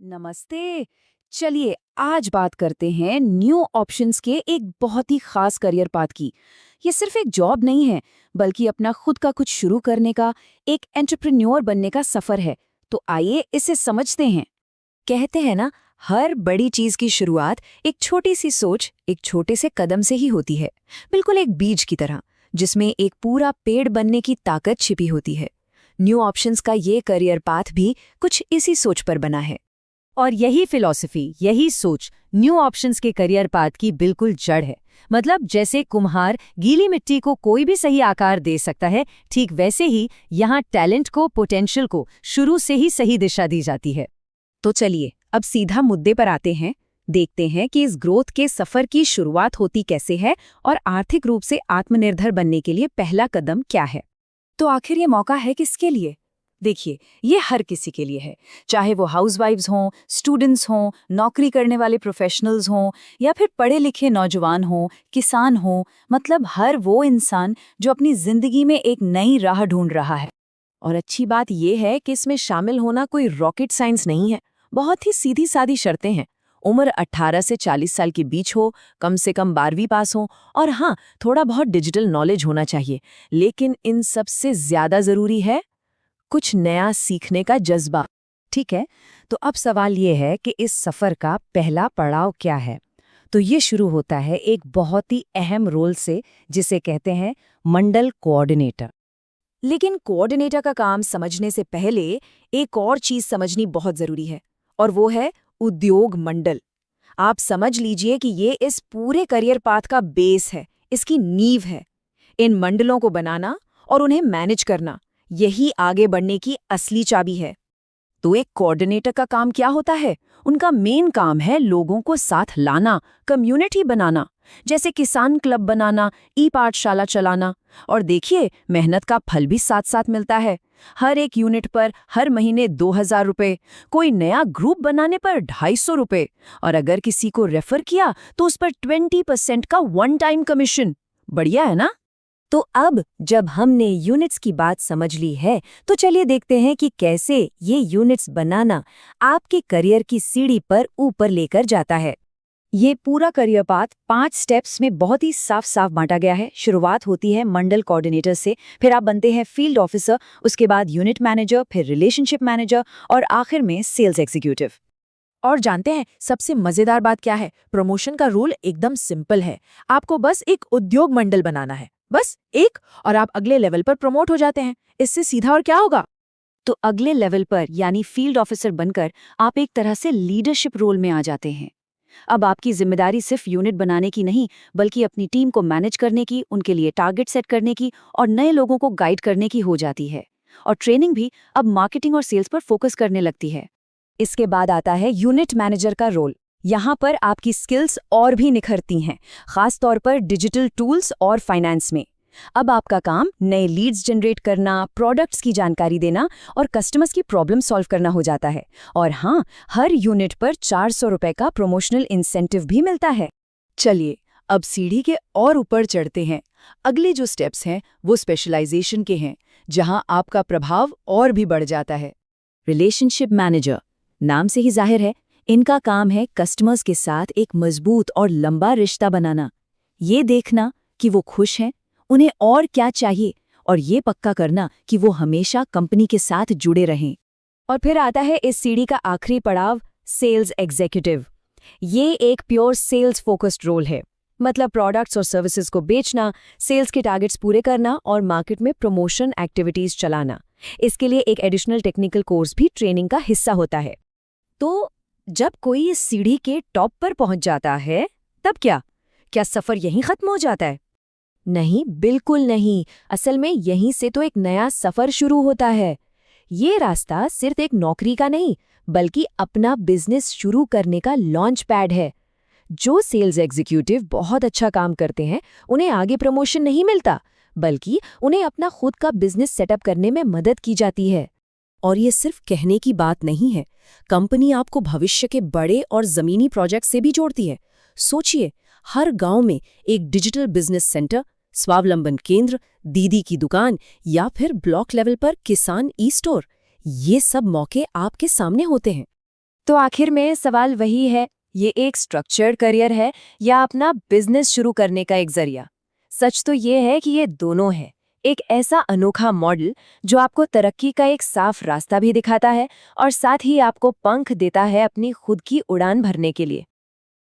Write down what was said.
नमस्ते। चलिए आज बात करते हैं न्यू ऑप्शंस के एक बहुत ही खास करियर पाथ की। ये सिर्फ एक जॉब नहीं है, बल्कि अपना खुद का कुछ शुरू करने का, एक एंटरप्रेन्योर बनने का सफर है। तो आइए इसे समझते हैं। कहते हैं ना, हर बड़ी चीज की शुरुआत एक छोटी सी सोच, एक छोटे से कदम से ही होती है। बिल्कुल एक बीज की तरह, जिसमें एक पूरा पेड़ बनने की ताकत छिपी होती है। न्यू ऑप्शंस का ये करियर पाथ भी कुछ इसी सोच पर बना है। और यही फिलॉसफी, यही सोच न्यू ऑप्शंस के करियर पाथ की बिल्कुल जड़ है। मतलब जैसे कुम्हार गीली मिट्टी को कोई भी सही आकार दे सकता है, ठीक वैसे ही यहाँ टैलेंट को, पोटेंशियल को शुरू से ही सही दिशा दी जाती है। तो चलिए अब सीधा मुद्दे पर आते हैं। देखते हैं कि इस ग्रोथ के सफर की शुरुआत होती कैसे है और आर्थिक रूप से आत्मनिर्भर बनने के लिए पहला कदम क्या है। तो आखिर ये मौका है किसके लिए? देखिए, ये हर किसी के लिए है, चाहे वो हाउसवाइफ्स हों, स्टूडेंट्स हों, नौकरी करने वाले प्रोफेशनल्स हों, या फिर पढ़े लिखे नौजवान हों, किसान हों। मतलब हर वो इंसान जो अपनी जिंदगी में एक नई राह ढूंढ रहा है। और अच्छी बात यह है कि इसमें शामिल होना कोई रॉकेट साइंस नहीं है। बहुत ही सीधी सादी शर्तें हैं। उम्र 18 से 40 साल के बीच हो, कम से कम 12वीं पास हो, और हाँ, थोड़ा बहुत डिजिटल नॉलेज होना चाहिए। लेकिन इन सबसे ज्यादा जरूरी है कुछ नया सीखने का जज्बा। ठीक है, तो अब सवाल ये है कि इस सफर का पहला पड़ाव क्या है। तो ये शुरू होता है एक बहुत ही अहम रोल से, जिसे कहते हैं मंडल कोऑर्डिनेटर। लेकिन कोऑर्डिनेटर का काम समझने से पहले एक और चीज समझनी बहुत जरूरी है, और वो है उद्योग मंडल। आप समझ लीजिए कि ये इस पूरे करियर पाथ का बेस है, इसकी नींव है। इन मंडलों को बनाना और उन्हें मैनेज करना, यही आगे बढ़ने की असली चाबी है। तो एक कोऑर्डिनेटर का काम क्या होता है? उनका मेन काम है लोगों को साथ लाना, कम्युनिटी बनाना, जैसे किसान क्लब बनाना, ई पाठशाला चलाना। और देखिए, मेहनत का फल भी साथ साथ मिलता है। हर एक यूनिट पर हर महीने 2000 रुपए, कोई नया ग्रुप बनाने पर 250 रुपए, और अगर किसी को रेफर किया तो उस पर 20% का वन टाइम कमीशन। बढ़िया है ना? तो अब जब हमने यूनिट्स की बात समझ ली है, तो चलिए देखते हैं कि कैसे ये यूनिट्स बनाना आपके करियर की सीढ़ी पर ऊपर लेकर जाता है। ये पूरा करियर पाथ 5 स्टेप्स में बहुत ही साफ साफ बांटा गया है। शुरुआत होती है मंडल कोऑर्डिनेटर से, फिर आप बनते हैं फील्ड ऑफिसर, उसके बाद यूनिट मैनेजर, फिर रिलेशनशिप मैनेजर, और आखिर में सेल्स एग्जीक्यूटिव। और जानते हैं सबसे मजेदार बात क्या है? प्रमोशन का रूल एकदम सिंपल है। आपको बस एक उद्योग मंडल बनाना है, बस एक, और आप अगले लेवल पर प्रमोट हो जाते हैं। इससे सीधा और क्या होगा? तो अगले लेवल पर यानी फील्ड ऑफिसर बनकर आप एक तरह से लीडरशिप रोल में आ जाते हैं। अब आपकी जिम्मेदारी सिर्फ यूनिट बनाने की नहीं, बल्कि अपनी टीम को मैनेज करने की, उनके लिए टारगेट सेट करने की, और नए लोगों को गाइड करने की हो जाती है। और ट्रेनिंग भी अब मार्केटिंग और सेल्स पर फोकस करने लगती है। इसके बाद आता है यूनिट मैनेजर का रोल। यहाँ पर आपकी स्किल्स और भी निखरती हैं, खास तौर पर डिजिटल टूल्स और फाइनेंस में। अब आपका काम नए लीड्स जनरेट करना, प्रोडक्ट्स की जानकारी देना और कस्टमर्स की प्रॉब्लम सॉल्व करना हो जाता है। और हाँ, हर यूनिट पर 400 रुपए का प्रमोशनल इंसेंटिव भी मिलता है। चलिए अब सीढ़ी के और ऊपर चढ़ते हैं। अगले जो स्टेप्स हैं वो स्पेशलाइजेशन के हैं, जहां आपका प्रभाव और भी बढ़ जाता है। रिलेशनशिप मैनेजर, नाम से ही जाहिर है, इनका काम है कस्टमर्स के साथ एक मजबूत और लंबा रिश्ता बनाना। ये देखना कि वो खुश हैं, उन्हें और क्या चाहिए, और ये पक्का करना कि वो हमेशा कंपनी के साथ जुड़े रहें। और फिर आता है इस सीढ़ी का आखिरी पड़ाव, सेल्स एग्जीक्यूटिव। ये एक प्योर सेल्स फोकस्ड रोल है। मतलब प्रोडक्ट्स और सर्विसेज को बेचना, सेल्स के टारगेट्स पूरे करना और मार्केट में प्रमोशन एक्टिविटीज चलाना। इसके लिए एक एडिशनल टेक्निकल कोर्स भी ट्रेनिंग का हिस्सा होता है। तो जब कोई इस सीढ़ी के टॉप पर पहुंच जाता है, तब क्या सफर यहीं खत्म हो जाता है? नहीं, बिल्कुल नहीं। असल में यहीं से तो एक नया सफर शुरू होता है। ये रास्ता सिर्फ एक नौकरी का नहीं, बल्कि अपना बिजनेस शुरू करने का लॉन्च पैड है। जो सेल्स एग्जीक्यूटिव बहुत अच्छा काम करते हैं, उन्हें आगे प्रमोशन नहीं मिलता, बल्कि उन्हें अपना खुद का बिजनेस सेटअप करने में मदद की जाती है। और ये सिर्फ कहने की बात नहीं है, कंपनी आपको भविष्य के बड़े और जमीनी प्रोजेक्ट से भी जोड़ती है। सोचिए, हर गांव में एक डिजिटल बिजनेस सेंटर, स्वावलंबन केंद्र, दीदी की दुकान, या फिर ब्लॉक लेवल पर किसान ई स्टोर। ये सब मौके आपके सामने होते हैं। तो आखिर में सवाल वही है, ये एक स्ट्रक्चर्ड करियर है या अपना बिजनेस शुरू करने का एक जरिया? सच तो ये है कि ये दोनों है। एक ऐसा अनोखा मॉडल जो आपको तरक्की का एक साफ रास्ता भी दिखाता है और साथ ही आपको पंख देता है अपनी खुद की उड़ान भरने के लिए।